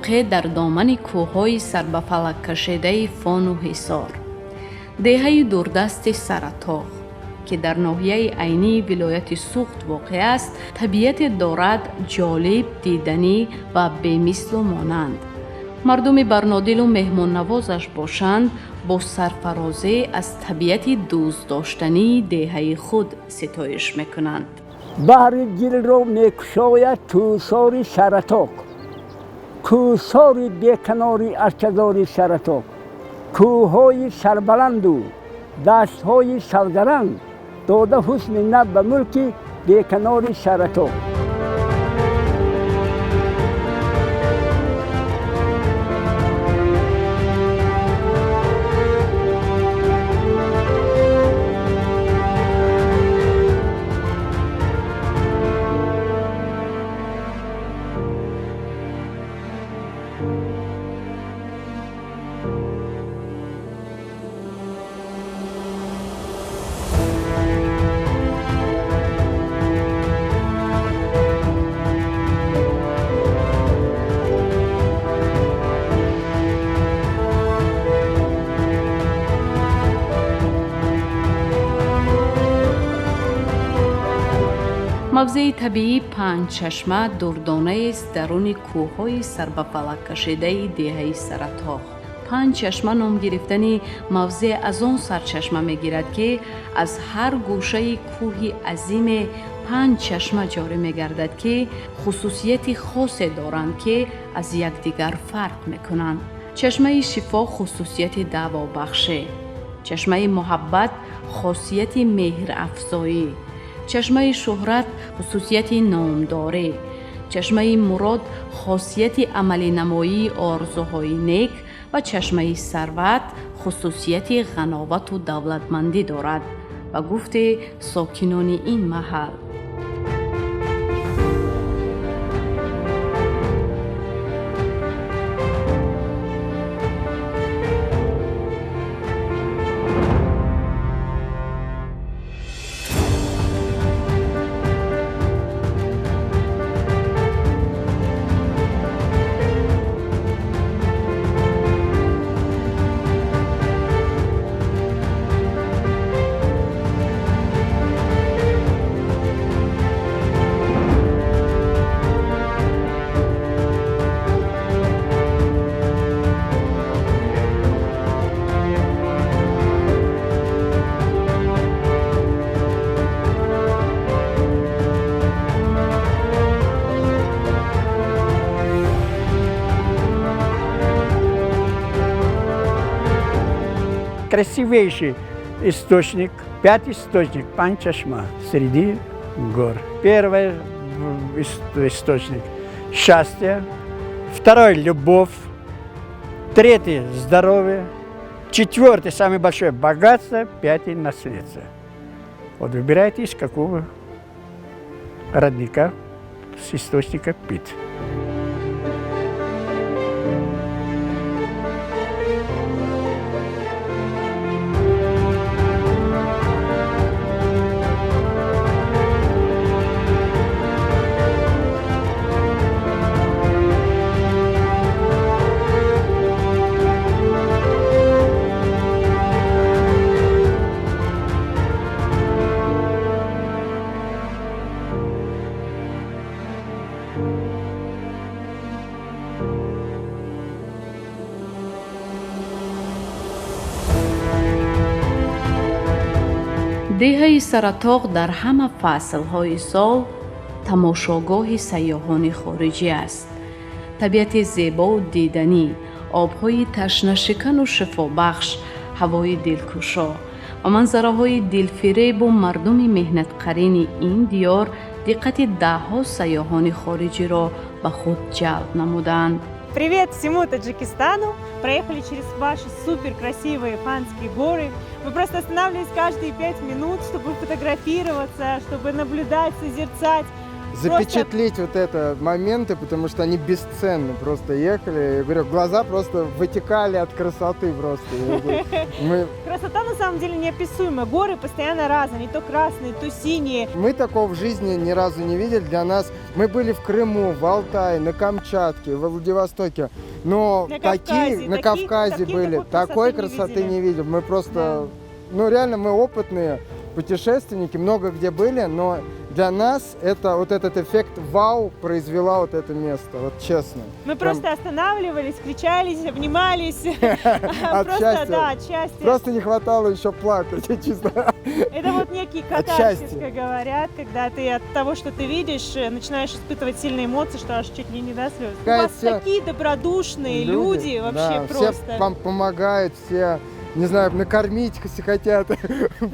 واقع در دامن کوههای سر به فلک کشیده فان و حصار. دهه دوردست سرطاق که در ناحیه عینی ولایت سوخت واقع است، طبیعت دارد جالب، دیدنی و بی‌مثل و مانند. مردم برنادل و مهمان نوازش باشند، با سرفرازی از طبیعت دوست داشتنی دهه خود ستایش میکنند. بحر دل را میکشاید کوهسار سرطاق، کوهسار بیکناری ارچه‌دار سرطاق، کوههای سربلند و دشتهای سرزرنگ داده حسن نب به ملک بیکنار سرطاق. موضع طبیعی پنج چشمه دردانه است درون کوههای سر به فلک کشیده دهه سرطاق. پنج چشمه نام گرفتن موضع از آن سرچشمه می گیرد که از هر گوشه کوه عظیم پنج چشمه جاری می گردد که خصوصیت خاصی دارند که از یکدیگر فرق می کنند. چشمه شفا خصوصیت دوا بخشی، چشمه محبت خاصیت مهر افزایی، چشمه شهرت خصوصیت نامداری، چشمه مراد خاصیت عملی نمایی آرزوهای نیک و چشمه ثروت خصوصیت غناوت و دولتمندی دارد و گفت ساکنان این محل. Красивейший источник, 5 источник, Панчашма, среди гор. Первый источник – счастье, второй – любовь, третий – здоровье, четвертый – самый большой – богатство, пятый – наследство. Вот выбирайте, из какого родника, с источника пить. دهه سرطاق در همه فصلهای سال تماشاگاه سیاحان خارجی است. طبیعت زیبا و دیدنی، آبهای تشنه شکن و شفابخش، هوای دلکشا و منظره‌های دلفریب و مردم مهنت‌قرین این دیار دقت ده‌ها سیاحان خارجی را به خود جلب نمودند. Привет всему Таджикистану! Проехали через ваши супер красивые Фанские горы. Мы просто останавливались каждые 5 минут, чтобы фотографироваться, чтобы наблюдать, созерцать запечатлеть вот это моменты, потому что они бесценны. Просто ехали, я говорю, глаза просто вытекали от красоты просто. Я говорю, Красота на самом деле неописуемая. Горы постоянно разные, не то красные, то синие. мы такого в жизни ни разу не видели. Для нас мы были в Крыму, в Алтае, на Камчатке, во Владивостоке, но на Кавказе были, такой красоты не видели. Мы просто, ну реально мы опытные путешественники, много где были, но для нас это вот этот эффект вау произвела вот это место, вот честно. Мы просто останавливались, кричались, обнимались. От Просто, счастья. да, от счастья. Просто не хватало еще плакать, честно. Это вот некий катарсис, как говорят, когда ты от того, что ты видишь, начинаешь испытывать сильные эмоции, что аж чуть ли не до слез. У вас такие добродушные люди, вообще просто. Все вам помогают, все, не знаю, накормить, если хотят,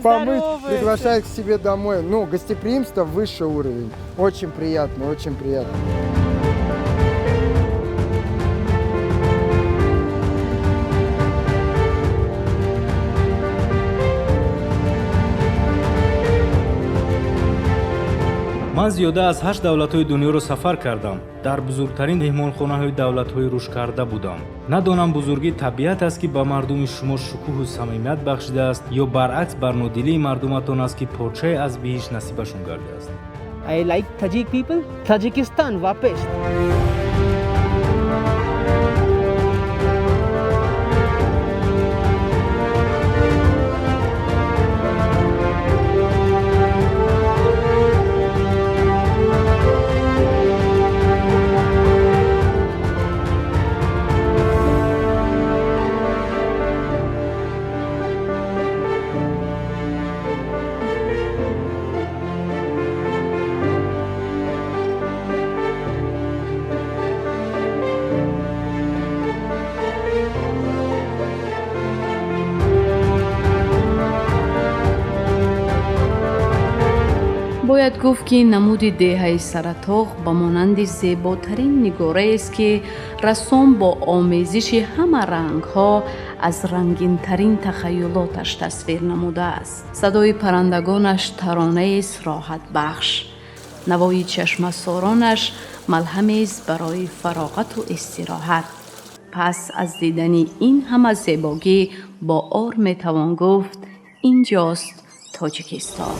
помыть, приглашают к себе домой. Ну, гостеприимство высший уровень. Очень приятно, очень приятно. ман зиёда аз 8 давлатҳои дунёро сафар кардам. дар бузургтарин меҳмонхонаҳои давлатҳои рушдкарда будам. надонам бузургӣ табиат аст ки ба мардуми шумо шукӯҳу самимият бахшидааст ё баръакс бар нодилии мардуматон аст ки порчае аз биҳиш насибашон гардидааст. I like Tajik people. Tajikistan वापस. бояд гуфт ки намуди деҳаи саратоғ ба монанди зеботарин нигораест ки рассом бо омезиши ҳама рангҳо аз рангинтарин тахайюлоташ тасвир намудааст. садои паррандагонаш таронаест роҳатбахш, навои чашмасоронаш малҳамест барои фароғату истироҳат. пас аз дидани ин ҳама зебогӣ бо ор метавон гуфт инҷост Тоҷикистон.